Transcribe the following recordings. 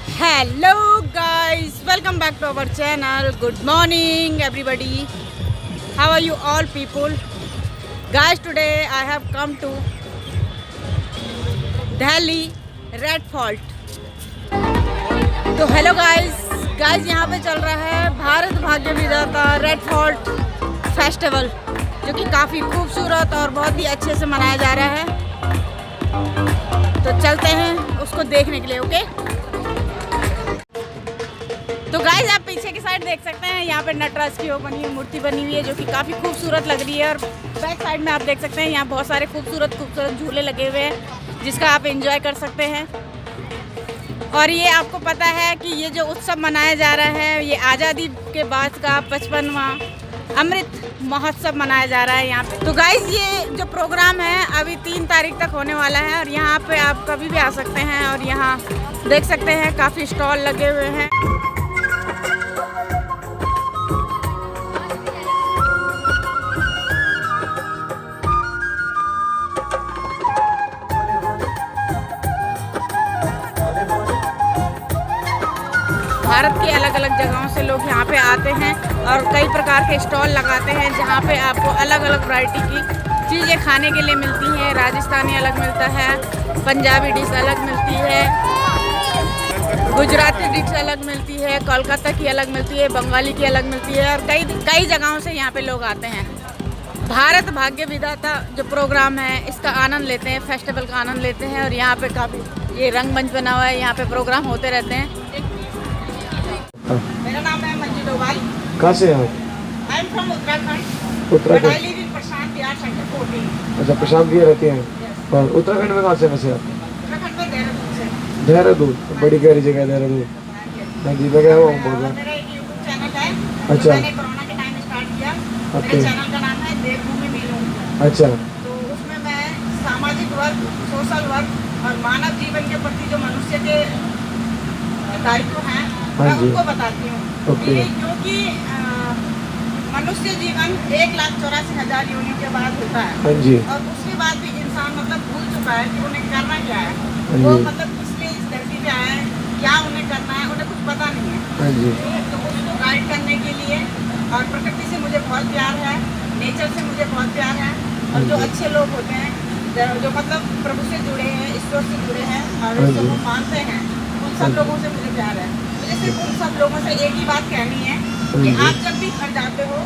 Hello guys, welcome back to our channel. Good morning everybody. How are you all people? Guys, today I have come to Delhi Red Fort. तो hello guys यहाँ पे चल रहा है भारत भाग्य विधाता red fort festival, जो कि काफ़ी खूबसूरत और बहुत ही अच्छे से मनाया जा रहा है। तो चलते हैं उसको देखने के लिए। ओके, तो गाइस आप पीछे की साइड देख सकते हैं, यहाँ पे नटराज की वो बनी हुई मूर्ति बनी हुई है, जो कि काफ़ी खूबसूरत लग रही है। और बैक साइड में आप देख सकते हैं यहाँ बहुत सारे खूबसूरत झूले लगे हुए हैं, जिसका आप एंजॉय कर सकते हैं। और ये आपको पता है कि ये जो उत्सव मनाया जा रहा है, ये आज़ादी के बाद का 55वां अमृत महोत्सव मनाया जा रहा है यहाँ पे। तो गाइस ये जो प्रोग्राम है अभी 3 तारीख तक होने वाला है, और यहाँ पे आप कभी भी आ सकते हैं। और यहाँ देख सकते हैं काफ़ी स्टॉल लगे हुए हैं। भारत के अलग अलग जगहों से लोग यहाँ पे आते हैं और कई प्रकार के स्टॉल लगाते हैं, जहाँ पे आपको अलग अलग वैरायटी की चीज़ें खाने के लिए मिलती हैं। राजस्थानी अलग मिलता है, पंजाबी डिश अलग मिलती है, गुजराती डिश अलग मिलती है, कोलकाता की अलग मिलती है, बंगाली की अलग मिलती है, और कई जगहों से यहाँ पे लोग आते हैं। भारत भाग्य विधाता जो प्रोग्राम है, इसका आनंद लेते हैं, फेस्टिवल का आनंद लेते हैं। और यहाँ पे काफ़ी ये रंगमंच बना हुआ है, यहाँ पे प्रोग्राम होते रहते हैं। मेरा नाम है मंजू डोभाल। कहाँ से हैं आप? I am from Uttarakhand. Uttarakhand. I live in Prashant Vihar sector 14। अच्छा, प्रशांत विहार रहते हैं। और उत्तराखंड में कहाँ से वैसे आप? उत्तराखंड में देहरादून से। देहरादून, बड़ी प्यारी जगह है देहरादून। हाँ जी, मैं गया हुआ हूँ बहुत बार। मेरा एक यूट्यूब चैनल है। अच्छा। मैंने कोरोना के टाइम स्टार्ट किया। मेरे चैनल का नाम है देवभूमि मीनू। अच्छा। तो उसमें मैं सामाजिक वर्क, सोशल वर्क और मानव जीवन के प्रति जो मनुष्य के दायित्व हैं, मैं उनको बताती हूँ। क्योंकि मनुष्य जीवन 1,84,000 योनि के बाद होता है। हाँ जी। और उसके बाद भी इंसान भूल चुका है कि उन्हें करना क्या है। हाँ वो जी। इसलिए इस धरती पे आए हैं, क्या उन्हें करना है, उन्हें कुछ पता नहीं है। हाँ जी। तो उसको गाइड करने के लिए, और प्रकृति से मुझे बहुत प्यार है, नेचर से मुझे बहुत प्यार है। और जो अच्छे लोग होते हैं, जो प्रभु से जुड़े हैं, ईश्वर से जुड़े हैं और ईश्वर को मानते हैं, उन सब लोगों से मुझे प्यार है। मुझे सिर्फ उन सब लोगों से एक ही बात कहनी है कि आप जब भी घर जाते हो,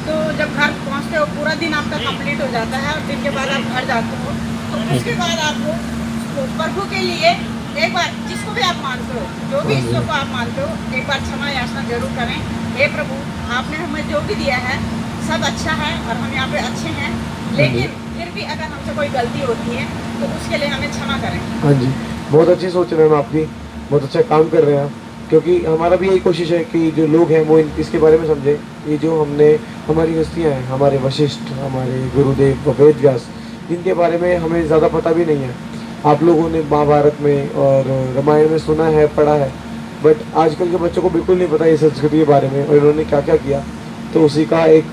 तो जब घर पहुंचते हो पूरा दिन आपका कंप्लीट हो जाता है, और दिन के बाद आप घर जाते हो, तो उसके बाद आपको प्रभु के लिए एक बार, जिसको भी आप मानते हो, जो भी ईश्वर को आप मानते हो, एक बार क्षमा याचना जरूर करें। हे प्रभु, आपने हमें जो भी दिया है सब अच्छा है और हम यहाँ पे अच्छे हैं, लेकिन फिर भी अगर हमसे कोई गलती होती है तो उसके लिए हमें क्षमा करें। हाँ जी, बहुत अच्छी सोच रहे हैं आपकी, बहुत अच्छा काम कर रहे हैं आप। क्योंकि हमारा भी यही कोशिश है कि जो लोग हैं वो इसके बारे में समझें। ये जो हमारी हस्तियाँ हैं, हमारे वशिष्ठ, हमारे गुरुदेव वेद व्यास, जिनके बारे में हमें ज़्यादा पता भी नहीं है। आप लोगों ने महाभारत में और रामायण में सुना है, पढ़ा है, बट आजकल के बच्चों को बिल्कुल नहीं पता ये संस्कृति के बारे में, और इन्होंने क्या क्या किया। तो उसी का एक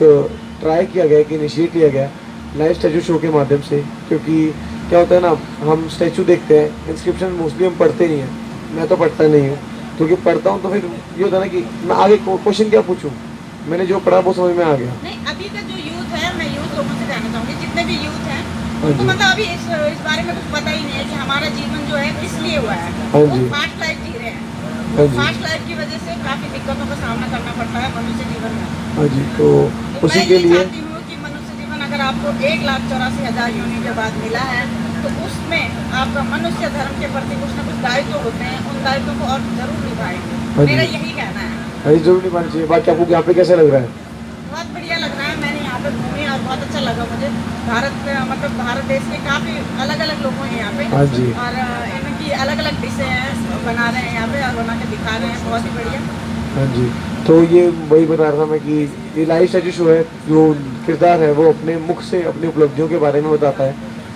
ट्राई किया गया कि इनिशिएट लिया गया लाइव स्टैचू शो के माध्यम से। क्योंकि क्या होता है ना, हम स्टैचू देखते हैं, इंस्क्रिप्शन मोस्टली हम पढ़ते नहीं हैं। मैं तो पढ़ता नहीं हूँ, क्योंकि पढ़ता हूँ तो फिर ये होता है ना कि मैं आगे क्वेश्चन क्या पूछूं। मैंने जो पढ़ा वो समझ में आ गया। नहीं, अभी का जो यूथ है, मैं यूथ लोगों से कहना चाहूँगी, जितने भी यूथ हैं उनको मतलब अभी इस बारे में कुछ पता ही नहीं है कि हमारा जीवन जो है किस लिए हुआ है। वो फास्ट लाइफ जी रहे हैं। फास्ट लाइफ की वजह से काफ़ी दिक्कतों का सामना करना पड़ता है मनुष्य जीवन में। हाँ जी, तो उसी के लिए चाहती हूँ कि मनुष्य जीवन अगर आपको 1,84,000 योनि के बाद मिला है, तो उसमें आपका मनुष्य धर्म के प्रति कुछ न कुछ दायित्व होते हैं, उन दायित्वों को और जरूर निभाएं। मेरा यही कहना है। हाँ जी, जरूर निभाना चाहिए। बाकी आपको यहाँ पे कैसा लग रहा है? बहुत बढ़िया लग रहा है। मैंने यहाँ पे घूमी और बहुत अच्छा लगा मुझे। भारत देश के काफ़ी अलग अलग लोग हैं यहाँ पे। हाँ जी। और इनकी अलग अलग डिशें हैं, बना रहे हैं यहाँ पे और बना के दिखा रहे हैं, बहुत ही बढ़िया। हाँ जी, तो ये वही बता रहा था मैं कि ये लाइव स्टैचू शो है, जो किरदार है वो अपने मुख से अपनी उपलब्धियों के बारे में बताता है,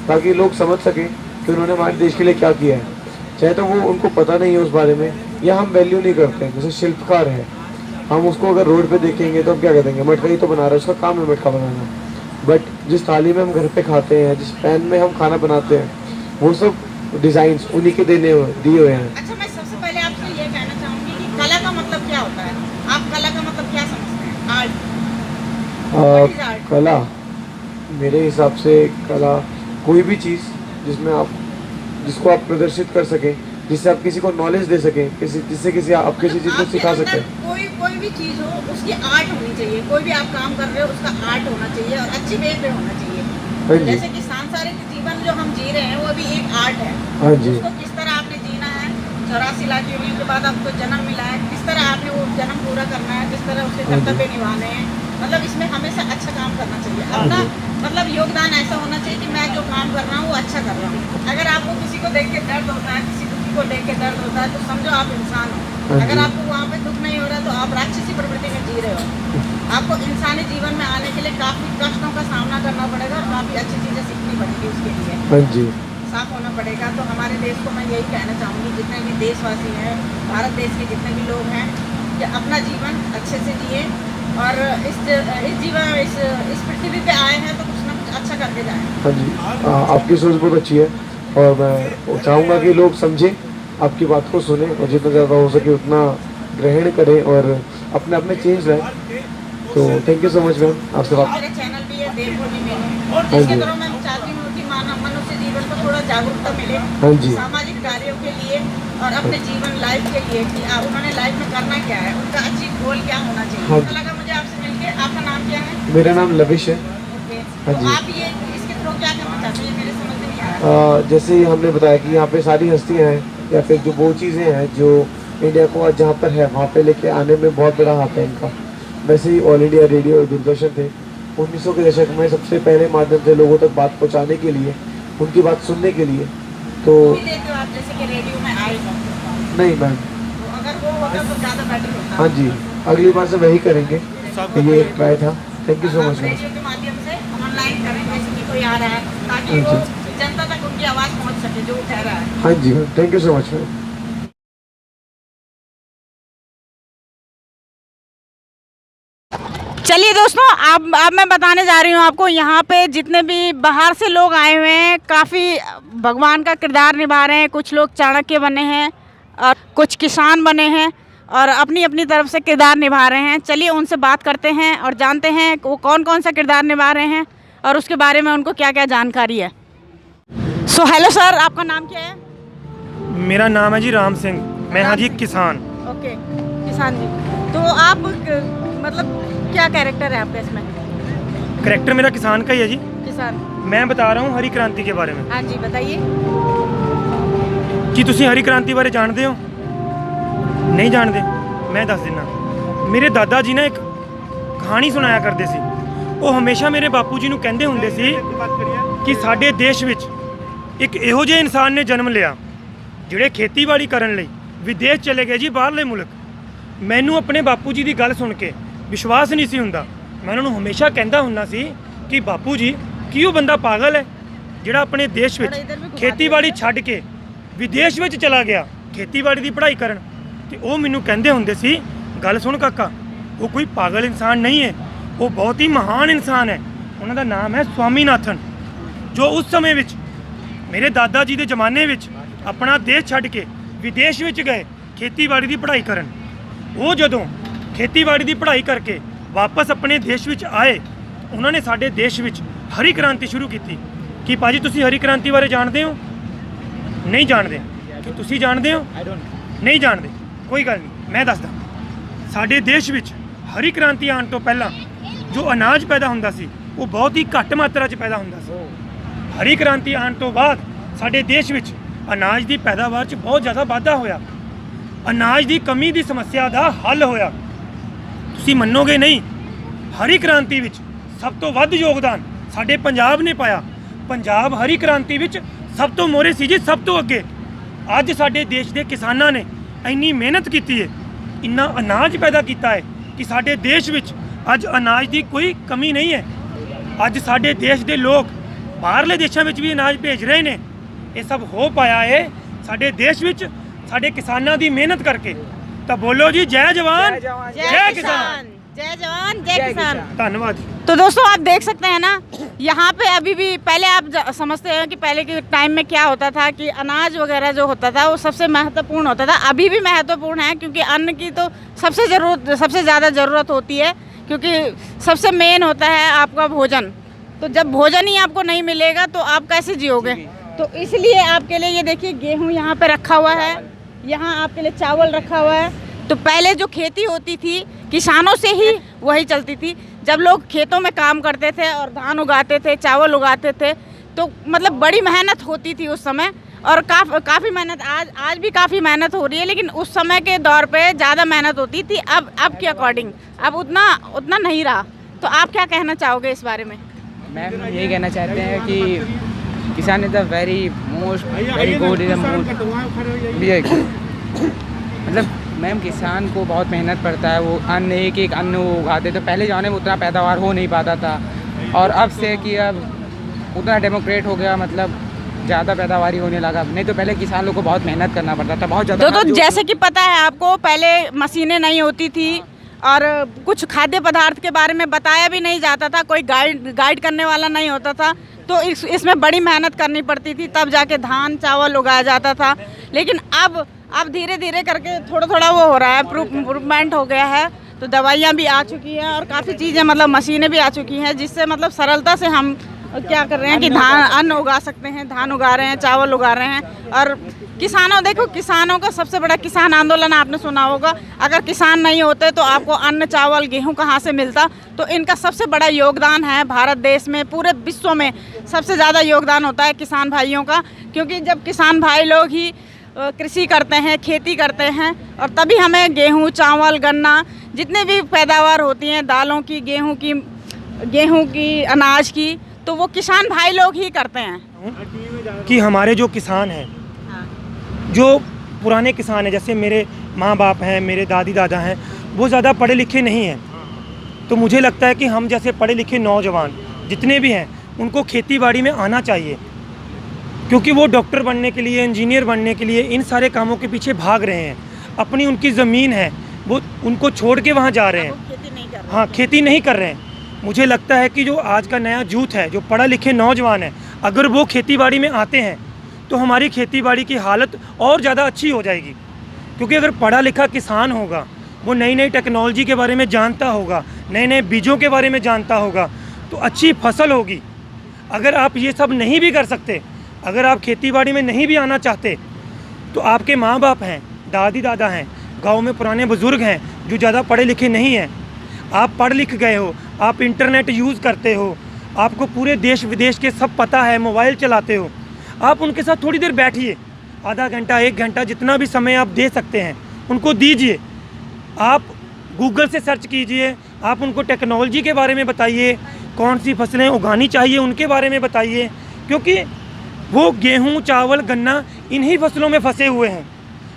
ताकि लोग समझ सकें कि उन्होंने हमारे देश के लिए क्या किया है। चाहे तो वो उनको पता नहीं है उस बारे में, या हम वैल्यू नहीं करते हैं। जैसे शिल्पकार है, हम उसको अगर रोड पे देखेंगे तो हम क्या कहेंगे, मटका ही तो बना रहा है, उसका काम है मटका बनाना। बट जिस थाली में हम घर पे खाते हैं, जिस पैन में हम खाना बनाते हैं, वो सब डिज़ाइंस उन्हीं के दिए हुए हैं। अच्छा, मैं सबसे पहले आपसे आपसे ये कहना चाहूँगी कि कला का मतलब क्या होता है? आप कला का मतलब क्या समझते हैं? Art, What is art? कला मेरे हिसाब से कला कोई भी चीज़ जिसको आप प्रदर्शित कर सकें, जिससे आप किसी को नॉलेज दे सकें, जिससे आप किसी चीज़ को आपके सिखा अंदर सकें। कोई भी चीज़ हो उसकी आर्ट होनी चाहिए। कोई भी आप काम कर रहे हो उसका आर्ट होना चाहिए और अच्छी वे पे होना चाहिए। हाँ जी। जैसे कि सांसारिक जीवन जो हम जी रहे हैं वो भी एक आर्ट है। हाँ जी। उसको किस तरह आपने जीना है, 84 लाख योनियों के बाद आपको जन्म मिला है, किस तरह आपने वो जन्म पूरा करना है, किस तरह उसके हाँ जी। कर्तव्य निभाने हैं। मतलब इसमें हमेशा अच्छा काम करना चाहिए। हाँ अपना जी। मतलब योगदान ऐसा होना चाहिए कि मैं जो काम कर रहा हूँ वो अच्छा कर रहा हूँ। अगर आपको किसी को देख के दर्द होता है, किसी को देख के दर्द होता है, तो समझो आप इंसान हो। हाँ अगर जी। आपको वहाँ पे दुख नहीं हो रहा तो आप राक्षसी प्रवृत्ति में जी रहे हो। आपको इंसानी जीवन में आने के लिए काफ़ी कष्टों का सामना करना पड़ेगा और काफ़ी अच्छी चीज़ें सीखनी पड़ेगी उसके लिए। हाँ जी। साफ होना पड़ेगा। तो हमारे देश को मैं यही कहना चाहूँगी, जितने भी देशवासी हैं, भारत देश के जितने भी लोग हैं, कि अपना जीवन अच्छे से जिए और इस पृथ्वी पे आए हैं तो कुछ ना कुछ अच्छा करके जाएं। हाँ जी। आपकी सोच बहुत अच्छी है और मैं चाहूँगा कि लोग समझें, आपकी बात को सुने और जितना ज़्यादा हो सके उतना ग्रहण करें और अपने आप में चेंज लाएं। तो thank you so much ma'am, आपसे बात। मेरा चैनल भी है देवभूमि में, हाँ जिसके जी। थ्रू मैं चाहती हूँ कि मनुष्य जीवन को थोड़ा जागरूकता मिले हाँ जी। सामाजिक कार्यों के लिए और अपने जीवन लाइफ के लिए कि उन्होंने लाइफ में करना क्या है, उनका अच्छी गोल क्या होना चाहिए। हाँ। अच्छा लगा मुझे आपसे मिलके। आपका नाम क्या है? मेरा नाम लविश है। ओके। हाँ तो जी। आप ये इसके थ्रू क्या करना चाहते हैं? मेरे समझ में नहीं आ रहा। जैसे हमने बताया कि यहाँ पे सारी हस्तियाँ हैं या फिर जो वो चीज़ें हैं जो इंडिया को आज जहाँ पर है वहाँ पे लेके आने में बहुत बड़ा हाथ है इनका। वैसे ही ऑल इंडिया रेडियो और दूरदर्शन थे 1900 के दशक में सबसे पहले माध्यम थे लोगों तक बात पहुँचाने के लिए, उनकी बात सुनने के लिए। तो भी देते हो आप, जैसे कि रेडियो में आए हो, नहीं मैम। तो अगर वो होता तो ज़्यादा बेटर होता। हाँ जी, अगली बार से वही करेंगे। ये एक ट्राई था। Thank you so much ma'am. Radio के माध्यम से ऑनलाइन करें, जैसे कि कोई आ रहा है, ताकि हाँ वो जी। जनता तक उनकी आवाज़ पहुंच सके जो वो कह रहा है। हाँ जी ma'am, thank you so much ma'am. चलिए दोस्तों, अब मैं बताने जा रही हूँ आपको, यहाँ पे जितने भी बाहर से लोग आए हुए हैं काफ़ी भगवान का किरदार निभा रहे हैं। कुछ लोग चाणक्य बने हैं और कुछ किसान बने हैं और अपनी अपनी तरफ से किरदार निभा रहे हैं। चलिए उनसे बात करते हैं और जानते हैं वो कौन कौन सा किरदार निभा रहे हैं और उसके बारे में उनको क्या क्या जानकारी है। सो हेलो सर, आपका नाम क्या है? मेरा नाम है जी राम सिंह। मैं हाँ जी किसान। ओके, किसान जी। तो आप मतलब क्या कैरेक्टर है आपका इसमें? करेक्टर मेरा किसान का ही है जी। किसान। मैं बता रहा हूँ हरी क्रांति के बारे में। हाँ जी, बताइए। ਕੀ ਤੁਸੀਂ ਹਰੀ ਕ੍ਰਾਂਤੀ ਬਾਰੇ ਜਾਣਦੇ ਹੋ? ਨਹੀਂ ਜਾਣਦੇ? ਮੈਂ ਦੱਸ ਦਿੰਦਾ। ਮੇਰੇ ਦਾਦਾ ਜੀ ਨੇ ਇੱਕ ਕਹਾਣੀ ਸੁਣਾਇਆ ਕਰਦੇ ਸੀ। ਉਹ ਹਮੇਸ਼ਾ ਮੇਰੇ ਬਾਪੂ ਜੀ ਨੂੰ ਕਹਿੰਦੇ ਹੁੰਦੇ ਸੀ ਕਿ ਸਾਡੇ ਦੇਸ਼ ਵਿੱਚ ਇੱਕ ਇਹੋ ਜਿਹੇ ਇਨਸਾਨ ਨੇ ਜਨਮ ਲਿਆ ਜਿਹੜੇ ਖੇਤੀਬਾੜੀ ਕਰਨ ਲਈ ਵਿਦੇਸ਼ ਚਲੇ ਗਏ ਜੀ, ਬਾਹਰਲੇ ਮੁਲਕ। ਮੈਨੂੰ ਆਪਣੇ ਬਾਪੂ ਜੀ ਦੀ ਗੱਲ ਸੁਣ ਕੇ ਵਿਸ਼ਵਾਸ ਨਹੀਂ ਸੀ ਹੁੰਦਾ। ਮੈਂ ਉਹਨਾਂ ਨੂੰ ਹਮੇਸ਼ਾ ਕਹਿੰਦਾ ਹੁੰਦਾ ਸੀ ਕਿ ਬਾਪੂ ਜੀ ਕੀ ਉਹ ਬੰਦਾ ਪਾਗਲ ਹੈ ਜਿਹੜਾ ਆਪਣੇ ਦੇਸ਼ ਵਿੱਚ ਖੇਤੀਬਾੜੀ ਛੱਡ ਕੇ ਵਿਦੇਸ਼ ਵਿੱਚ ਚਲਾ ਗਿਆ ਖੇਤੀਬਾੜੀ ਦੀ ਪੜ੍ਹਾਈ ਕਰਨ। ਤੇ ਉਹ ਮੈਨੂੰ ਕਹਿੰਦੇ ਹੁੰਦੇ ਸੀ, ਗੱਲ ਸੁਣ ਕਾਕਾ, ਉਹ ਕੋਈ ਪਾਗਲ ਇਨਸਾਨ ਨਹੀਂ ਹੈ, ਉਹ ਬਹੁਤ ਹੀ ਮਹਾਨ ਇਨਸਾਨ ਹੈ। ਉਹਨਾਂ ਦਾ ਨਾਮ ਹੈ ਸਵਾਮੀਨਾਥਨ, ਜੋ ਉਸ ਸਮੇਂ ਵਿੱਚ ਮੇਰੇ ਦਾਦਾ ਜੀ ਦੇ ਜ਼ਮਾਨੇ ਵਿੱਚ ਆਪਣਾ ਦੇਸ਼ ਛੱਡ ਕੇ ਵਿਦੇਸ਼ ਵਿੱਚ ਗਏ ਖੇਤੀਬਾੜੀ ਦੀ ਪੜ੍ਹਾਈ ਕਰਨ। ਉਹ ਜਦੋਂ ਖੇਤੀਬਾੜੀ ਦੀ ਪੜ੍ਹਾਈ ਕਰਕੇ ਵਾਪਸ ਆਪਣੇ ਦੇਸ਼ ਵਿੱਚ ਆਏ, ਉਹਨਾਂ ਨੇ ਸਾਡੇ ਦੇਸ਼ ਵਿੱਚ ਹਰੀ ਕ੍ਰਾਂਤੀ ਸ਼ੁਰੂ ਕੀਤੀ। ਕੀ ਭਾਜੀ ਤੁਸੀਂ ਹਰੀ ਕ੍ਰਾਂਤੀ ਬਾਰੇ ਜਾਣਦੇ ਹੋ? ਨਹੀਂ ਜਾਣਦੇ? ਕਿ ਤੁਸੀਂ ਜਾਣਦੇ ਹੋ? ਨਹੀਂ ਜਾਣਦੇ? ਕੋਈ ਗੱਲ ਨਹੀਂ, ਮੈਂ ਦੱਸਦਾ। ਸਾਡੇ ਦੇਸ਼ ਵਿੱਚ ਹਰੀ ਕ੍ਰਾਂਤੀ ਆਉਣ ਤੋਂ ਪਹਿਲਾਂ ਜੋ ਅਨਾਜ ਪੈਦਾ ਹੁੰਦਾ ਸੀ ਉਹ ਬਹੁਤ ਹੀ ਘੱਟ ਮਾਤਰਾ 'ਚ ਪੈਦਾ ਹੁੰਦਾ ਸੀ। ਹਰੀ ਕ੍ਰਾਂਤੀ ਆਉਣ ਤੋਂ ਬਾਅਦ ਸਾਡੇ ਦੇਸ਼ ਵਿੱਚ ਅਨਾਜ ਦੀ ਪੈਦਾਵਾਰ 'ਚ ਬਹੁਤ ਜ਼ਿਆਦਾ ਵਾਧਾ ਹੋਇਆ। ਅਨਾਜ ਦੀ ਕਮੀ ਦੀ ਸਮੱਸਿਆ ਦਾ ਹੱਲ ਹੋਇਆ। ਤੁਸੀਂ ਮੰਨੋਗੇ ਨਹੀਂ, ਹਰੀ ਕ੍ਰਾਂਤੀ ਵਿੱਚ ਸਭ ਤੋਂ ਵੱਧ ਯੋਗਦਾਨ ਸਾਡੇ ਪੰਜਾਬ ਨੇ ਪਾਇਆ। ਪੰਜਾਬ ਹਰੀ ਕ੍ਰਾਂਤੀ ਵਿੱਚ ਸਭ ਤੋਂ ਮੋਹਰੇ ਸੀ ਜੀ, ਸਭ ਤੋਂ ਅੱਗੇ। ਅੱਜ ਸਾਡੇ ਦੇਸ਼ ਦੇ ਕਿਸਾਨਾਂ ਨੇ ਇੰਨੀ ਮਿਹਨਤ ਕੀਤੀ ਹੈ, ਇੰਨਾ ਅਨਾਜ ਪੈਦਾ ਕੀਤਾ ਹੈ ਕਿ ਸਾਡੇ ਦੇਸ਼ ਵਿੱਚ ਅੱਜ ਅਨਾਜ ਦੀ ਕੋਈ ਕਮੀ ਨਹੀਂ ਹੈ। ਅੱਜ ਸਾਡੇ ਦੇਸ਼ ਦੇ ਲੋਕ ਬਾਹਰਲੇ ਦੇਸ਼ਾਂ ਵਿੱਚ ਵੀ ਅਨਾਜ ਭੇਜ ਰਹੇ ਨੇ। ਇਹ ਸਭ ਹੋ ਪਾਇਆ ਹੈ ਸਾਡੇ ਦੇਸ਼ ਵਿੱਚ ਸਾਡੇ ਕਿਸਾਨਾਂ ਦੀ ਮਿਹਨਤ ਕਰਕੇ। ਤਾਂ ਬੋਲੋ ਜੀ, ਜੈ ਜਵਾਨ ਜੈ ਕਿਸਾਨ। जय जवान जय किसान। धन्यवाद। तो दोस्तों आप देख सकते हैं ना, यहाँ पे अभी भी पहले आप समझते हैं कि पहले के टाइम में क्या होता था कि अनाज वगैरह जो होता था वो सबसे महत्वपूर्ण होता था। अभी भी महत्वपूर्ण है क्योंकि अन्न की तो सबसे ज़्यादा ज़रूरत होती है, क्योंकि सबसे मेन होता है आपका भोजन। तो जब भोजन ही आपको नहीं मिलेगा तो आप कैसे जियोगे। तो इसलिए आपके लिए ये देखिए गेहूँ यहाँ पे रखा हुआ है, यहाँ आपके लिए चावल रखा हुआ है। तो पहले जो खेती होती थी किसानों से ही वही चलती थी। जब लोग खेतों में काम करते थे और धान उगाते थे, चावल उगाते थे, तो मतलब बड़ी मेहनत होती थी उस समय। और काफ़ी मेहनत आज भी काफ़ी मेहनत हो रही है, लेकिन उस समय के दौर पे ज़्यादा मेहनत होती थी। अब के अकॉर्डिंग अब उतना नहीं रहा। तो आप क्या कहना चाहोगे इस बारे में? मैम यही कहना चाहते हैं कि किसान is the very good is मतलब मैम किसान को बहुत मेहनत पड़ता है। वो अन्न एक अन्न वो उगाते, तो पहले ज़माने में उतना पैदावार हो नहीं पाता था। और अब से कि अब उतना डेमोक्रेट हो गया, मतलब ज़्यादा पैदावारी होने लगा। नहीं तो पहले किसान लोग को बहुत मेहनत करना पड़ता था, बहुत ज़्यादा। तो जैसे कि पता है आपको, पहले मशीनें नहीं होती थी और कुछ खाद्य पदार्थ के बारे में बताया भी नहीं जाता था, कोई गाइड करने वाला नहीं होता था। तो इसमें बड़ी मेहनत करनी पड़ती थी, तब जाके धान चावल उगाया जाता था। लेकिन अब धीरे धीरे करके थोड़ा वो हो रहा है, इम्प्रूवमेंट हो गया है। तो दवाइयाँ भी आ चुकी हैं और काफ़ी चीज़ें मतलब मशीनें भी आ चुकी हैं, जिससे मतलब सरलता से हम क्या कर रहे हैं कि अन्न उगा सकते हैं, धान उगा रहे हैं, चावल उगा रहे हैं। और किसानों का सबसे बड़ा किसान आंदोलन आपने सुना होगा। अगर किसान नहीं होते तो आपको अन्न चावल गेहूं कहाँ से मिलता। तो इनका सबसे बड़ा योगदान है भारत देश में, पूरे विश्व में सबसे ज़्यादा योगदान होता है किसान भाइयों का। क्योंकि जब किसान भाई लोग ही कृषि करते हैं, खेती करते हैं, और तभी हमें गेहूँ चावल गन्ना जितने भी पैदावार होती हैं, दालों की गेहूँ की अनाज की, तो वो किसान भाई लोग ही करते हैं। कि हमारे जो किसान हैं, जो पुराने किसान हैं, जैसे मेरे माँ बाप हैं, मेरे दादी दादा हैं, वो ज़्यादा पढ़े लिखे नहीं हैं। तो मुझे लगता है कि हम जैसे पढ़े लिखे नौजवान जितने भी हैं, उनको खेती बाड़ी में आना चाहिए, क्योंकि वो डॉक्टर बनने के लिए, इंजीनियर बनने के लिए इन सारे कामों के पीछे भाग रहे हैं। अपनी उनकी ज़मीन है वो उनको छोड़ के वहाँ जा रहे हैं। हाँ, खेती नहीं कर रहे हैं। मुझे लगता है कि जो आज का नया यूथ है, जो पढ़ा लिखे नौजवान है, अगर वो खेती बाड़ी में आते हैं तो हमारी खेती बाड़ी की हालत और ज़्यादा अच्छी हो जाएगी। क्योंकि अगर पढ़ा लिखा किसान होगा, वो नई नई टेक्नोलॉजी के बारे में जानता होगा, नए नए बीजों के बारे में जानता होगा, तो अच्छी फसल होगी। अगर आप ये सब नहीं भी कर सकते, अगर आप खेती बाड़ी में नहीं भी आना चाहते, तो आपके माँ बाप हैं, दादी दादा हैं, गांव में पुराने बुज़ुर्ग हैं जो ज़्यादा पढ़े लिखे नहीं हैं। आप पढ़ लिख गए हो, आप इंटरनेट यूज़ करते हो, आपको पूरे देश विदेश के सब पता है, मोबाइल चलाते हो। आप उनके साथ थोड़ी देर बैठिए, आधा घंटा 1 घंटा जितना भी समय आप दे सकते हैं उनको दीजिए। आप गूगल से सर्च कीजिए, आप उनको टेक्नोलॉजी के बारे में बताइए, कौन सी फसलें उगानी चाहिए उनके बारे में बताइए। क्योंकि वो गेहूँ चावल गन्ना इन्हीं फसलों में फंसे हुए हैं,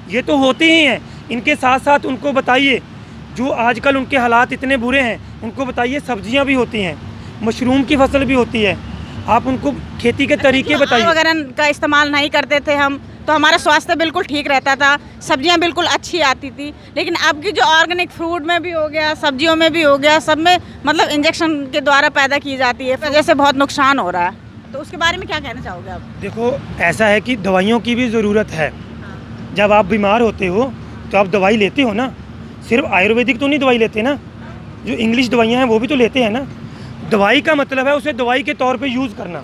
ये तो होते ही हैं। इनके साथ साथ उनको बताइए, जो आजकल उनके हालात इतने बुरे हैं, उनको बताइए सब्जियां भी होती हैं, मशरूम की फसल भी होती है। आप उनको खेती के तरीके बताइए। वगैरह का इस्तेमाल नहीं करते थे हम, तो हमारा स्वास्थ्य बिल्कुल ठीक रहता था, सब्जियां बिल्कुल अच्छी आती थी। लेकिन अब की जो ऑर्गेनिक फ्रूट में भी हो गया, सब्जियों में भी हो गया, सब में मतलब इंजेक्शन के द्वारा पैदा की जाती है, वजह से बहुत नुकसान हो रहा है। तो उसके बारे में क्या कहना चाहोगे आप? देखो, ऐसा है कि दवाइयों की भी ज़रूरत है। जब आप बीमार होते हो तो आप दवाई लेते हो ना, सिर्फ आयुर्वेदिक तो नहीं दवाई लेते ना, जो इंग्लिश दवाइयाँ हैं वो भी तो लेते हैं ना। दवाई का मतलब है उसे दवाई के तौर पे यूज़ करना।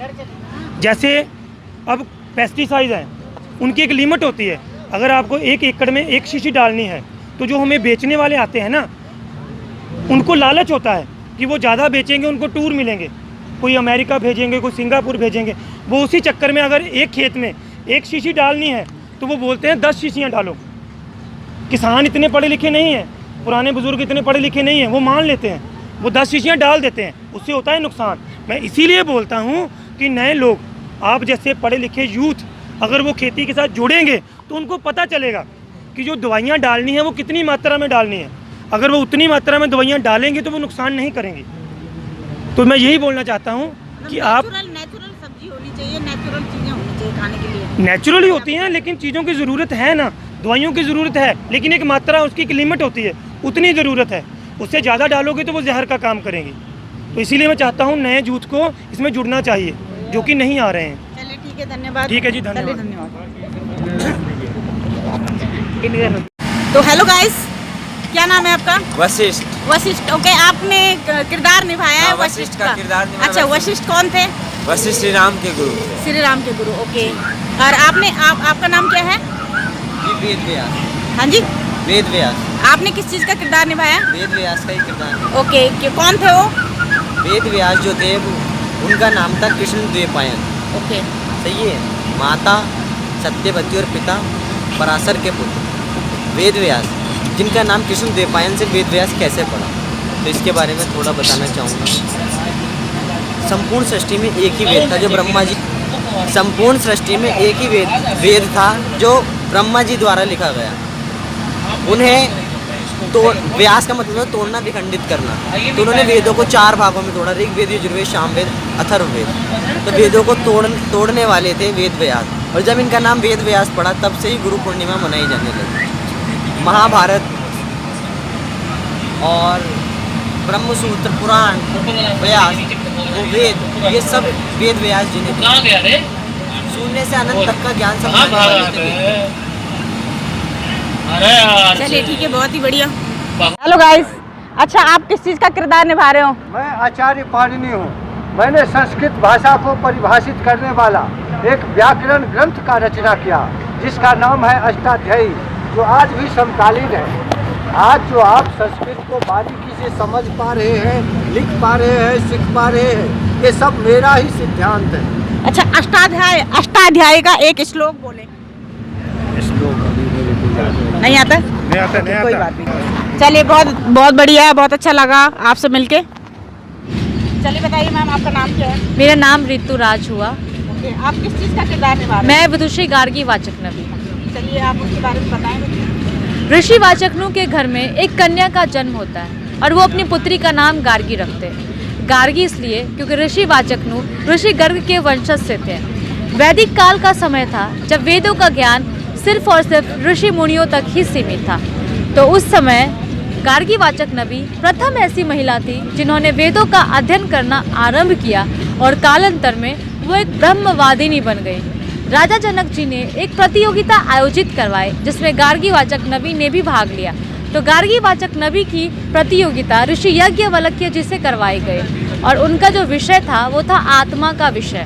जैसे अब पेस्टिसाइड हैं, उनकी एक लिमिट होती है। अगर आपको 1 एकड़ में 1 शीशी डालनी है, तो जो हमें बेचने वाले आते हैं ना, उनको लालच होता है कि वो ज़्यादा बेचेंगे, उनको टूर मिलेंगे, कोई अमेरिका भेजेंगे, कोई सिंगापुर भेजेंगे। वो उसी चक्कर में अगर एक खेत में 1 शीशी डालनी है तो वो बोलते हैं 10 शीशियाँ डालो। किसान इतने पढ़े लिखे नहीं हैं, पुराने बुजुर्ग इतने पढ़े लिखे नहीं हैं, वो मान लेते हैं, वो 10 शीशियाँ डाल देते हैं, उससे होता है नुकसान। मैं इसीलिए बोलता हूँ कि नए लोग, आप जैसे पढ़े लिखे यूथ, अगर वो खेती के साथ जुड़ेंगे तो उनको पता चलेगा कि जो दवाइयाँ डालनी है वो कितनी मात्रा में डालनी है। अगर वो उतनी मात्रा में दवाइयाँ डालेंगे तो वो नुकसान नहीं करेंगी। तो मैं यही बोलना चाहता हूँ कि आप नेचुरल सब्जी होनी चाहिए, नेचुरल चीज़ें होनी चाहिए खाने के लिए। नेचुरल ही होती हैं, लेकिन चीज़ों की ज़रूरत है ना, दवाइयों की ज़रूरत है, लेकिन एक मात्रा, उसकी एक लिमिट होती है, उतनी ज़रूरत है। उससे ज़्यादा डालोगे तो वो जहर का काम करेंगी। तो इसीलिए मैं चाहता हूँ नए यूथ को इसमें जुड़ना चाहिए, जो कि नहीं आ रहे हैं। चलिए ठीक है, धन्यवाद। ठीक है जी, चलिए, धन्यवाद। तो हेलो गाइस, क्या नाम है आपका? वशिष्ठ। वशिष्ठ। ओके, आपने किरदार निभाया है हाँ, वशिष्ठ का। किरदार निभाया। अच्छा, वशिष्ठ कौन थे? वशिष्ठ श्री राम के गुरु थे। श्री राम के गुरु। ओके, और आपका नाम क्या है? वेद व्यास। हाँ जी, वेद व्यास। आपने किस चीज़ का किरदार निभाया? वेद व्यास का ही किरदार। ओके, कौन थे वो? वेद व्यास जो थे उनका नाम था कृष्ण द्वैपायन। ओके, सही है। माता सत्यवती और पिता पराशर के पुत्र वेद व्यास, जिनका नाम कृष्ण द्वैपायन से वेद व्यास कैसे पड़ा, तो इसके बारे में थोड़ा बताना चाहूँगा। संपूर्ण सृष्टि में एक ही वेद था जो ब्रह्मा जी, संपूर्ण सृष्टि में एक ही वेद था जो ब्रह्मा जी द्वारा लिखा गया। उन्हें तो व्यास का मतलब है तोड़ना, विखंडित करना। तो उन्होंने वेदों को 4 भागों में तोड़ा, ऋग्वेद, यजुर्वेद, सामवेद, अथर्ववेद। तो वेदों को तोड़ने वाले थे वेद व्यास। और जब इनका नाम वेद व्यास पड़ा तब से ही गुरु पूर्णिमा मनाई जाने लगी। महाभारत और ब्रह्मसूत्र, पुराण, व्यास, वो वेद, ये सब वेद व्यास जी ने शून्य से अनंत तक का ज्ञान सब। चलिए ठीक है, बहुत ही बढ़िया। हेलो गाइस, अच्छा आप किस चीज़ का किरदार निभा रहे हो? मैं आचार्य पाणिनि हूँ। मैंने संस्कृत भाषा को परिभाषित करने वाला एक व्याकरण ग्रंथ का रचना किया, जिसका नाम है अष्टाध्यायी, जो आज भी समकालीन है। आज जो आप संस्कृत को बारीकी से समझ पा रहे हैं, लिख पा रहे हैं, सीख पा रहे हैं, ये सब मेरा ही सिद्धांत है। अच्छा, अष्टाध्यायी का एक श्लोक बोले। नहीं आता? नहीं आता, नहीं कोई आता। बात नहीं। चलिए, बहुत बढ़िया, बहुत अच्छा लगा आपसे मिलके। चलिए बताइए मैम, आपका नाम क्या है? मेरा नाम ऋतु राज हुआ। ओके, आप किस चीज़ का किरदार निभा रहे मैं विदुषी गार्गी वाचकनवी। हैं? चलिए आप उसके बारे में बताएं। ऋषि वाचकनु के घर में एक कन्या का जन्म होता है और वो अपनी पुत्री का नाम गार्गी रखते हैं। गार्गी इसलिए क्योंकि ऋषि वाचकनु ऋषि गर्ग के वंशज से थे। वैदिक काल का समय था जब वेदों का ज्ञान सिर्फ और सिर्फ ऋषि मुनियों तक ही सीमित था। तो उस समय गार्गी वाचकनवी प्रथम ऐसी महिला थी जिन्होंने वेदों का अध्ययन करना आरंभ किया और कालांतर में वो एक ब्रह्मवादिनी बन गई। राजा जनक जी ने एक प्रतियोगिता आयोजित करवाई जिसमें गार्गी वाचकनवी ने भी भाग लिया। तो गार्गी वाचकनवी की प्रतियोगिता ऋषि याज्ञवल्क्य जी से करवाई गई और उनका जो विषय था वो था आत्मा का विषय।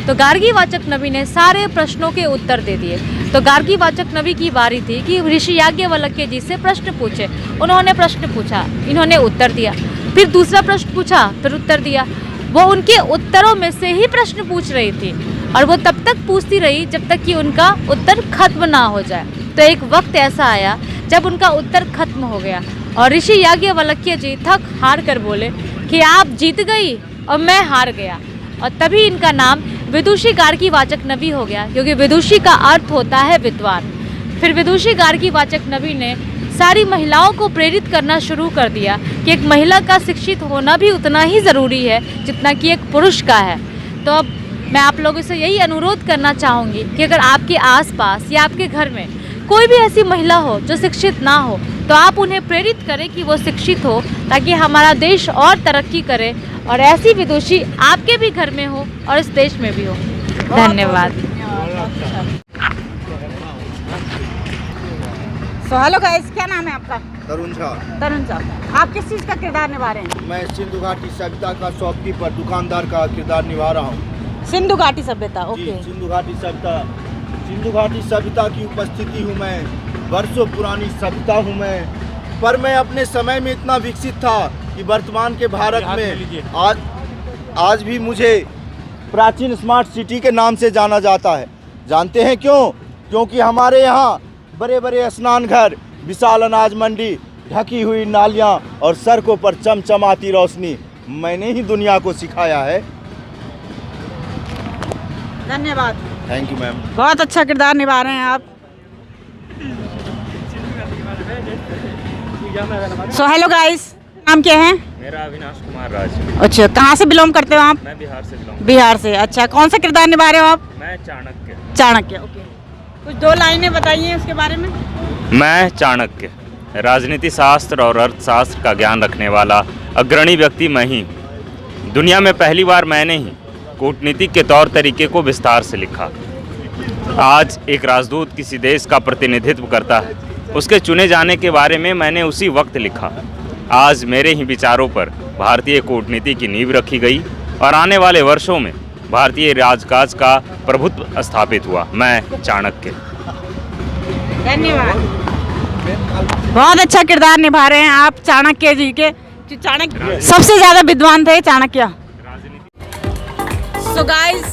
तो गार्गी वाचकनवी ने सारे प्रश्नों के उत्तर दे दिए। तो गार्गी वाचकनवी की बारी थी कि ऋषि याज्ञवल्क्य जी से प्रश्न पूछे। उन्होंने प्रश्न पूछा, इन्होंने उत्तर दिया, फिर दूसरा प्रश्न पूछा, फिर उत्तर दिया। वो उनके उत्तरों में से ही प्रश्न पूछ रही थी और वो तब तक पूछती रही जब तक कि उनका उत्तर खत्म ना हो जाए। तो एक वक्त ऐसा आया जब उनका उत्तर खत्म हो गया और ऋषि याज्ञवल्क्य जी थक हार कर बोले कि आप जीत गई और मैं हार गया। और तभी इनका नाम विदुषी गार्गी वाचकनवी हो गया, क्योंकि विदुषी का अर्थ होता है विद्वान। फिर विदुषी गार्गी वाचकनवी ने सारी महिलाओं को प्रेरित करना शुरू कर दिया कि एक महिला का शिक्षित होना भी उतना ही ज़रूरी है जितना कि एक पुरुष का है। तो अब मैं आप लोगों से यही अनुरोध करना चाहूँगी कि अगर आपके आसपास या आपके घर में कोई भी ऐसी महिला हो जो शिक्षित ना हो तो आप उन्हें प्रेरित करें कि वो शिक्षित हो, ताकि हमारा देश और तरक्की करे और ऐसी विदुषी आपके भी घर में हो और इस देश में भी हो। धन्यवाद। हेलो गाइस, क्या नाम है आपका? तरुण झा। तरुण साहब, आप किस चीज़ का किरदार निभा रहे हैं? मैं सिंधु घाटी सभ्यता का शॉपकीपर, दुकानदार का किरदार निभा रहा हूँ। सिंधु घाटी सभ्यता। जी, ओके। सिंधु घाटी सभ्यता की उपस्थिति हूँ मैं, वर्षों पुरानी सभ्यता हूँ मैं, पर मैं अपने समय में इतना विकसित था कि वर्तमान के भारत में आज भी मुझे प्राचीन स्मार्ट सिटी के नाम से जाना जाता है। जानते हैं क्यों? क्योंकि हमारे यहाँ बड़े बड़े स्नान घर, विशाल अनाज मंडी, ढकी हुई नालियाँ और सड़कों पर चमचमाती रोशनी मैंने ही दुनिया को सिखाया है। धन्यवाद। Thank you ma'am. बहुत अच्छा किरदार निभा रहे हैं आप। हेलो गाइस, नाम क्या है? मेरा अविनाश कुमार राज। अच्छा, कहाँ से बिलोंग करते हो आप? मैं बिहार से बिलोंग। बिहार से। अच्छा, कौन सा किरदार निभा रहे हो आप? मैं चाणक्य। चाणक्य। ओके, कुछ 2 लाइनें बताइए उसके बारे में। मैं चाणक्य। राजनीति शास्त्र और अर्थशास्त्र का ज्ञान रखने वाला अग्रणी व्यक्ति मैं ही। दुनिया में पहली बार मैंने ही कूटनीति के तौर तरीके को विस्तार से लिखा। आज एक राजदूत किसी देश का प्रतिनिधित्व करता है, उसके चुने जाने के बारे में मैंने उसी वक्त लिखा। आज मेरे ही विचारों पर भारतीय कूटनीति की नींव रखी गई और आने वाले वर्षों में भारतीय राजकाज का प्रभुत्व स्थापित हुआ। मैं चाणक्य। धन्यवाद। बहुत अच्छा किरदार निभा रहे हैं आप चाणक्य जी के। चाणक्य सबसे ज्यादा विद्वान थे Chanakya. So guys,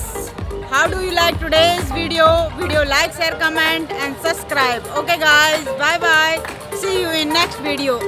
how do you like today's video? Video like, share, comment and subscribe. Okay guys, bye bye. See you in next video.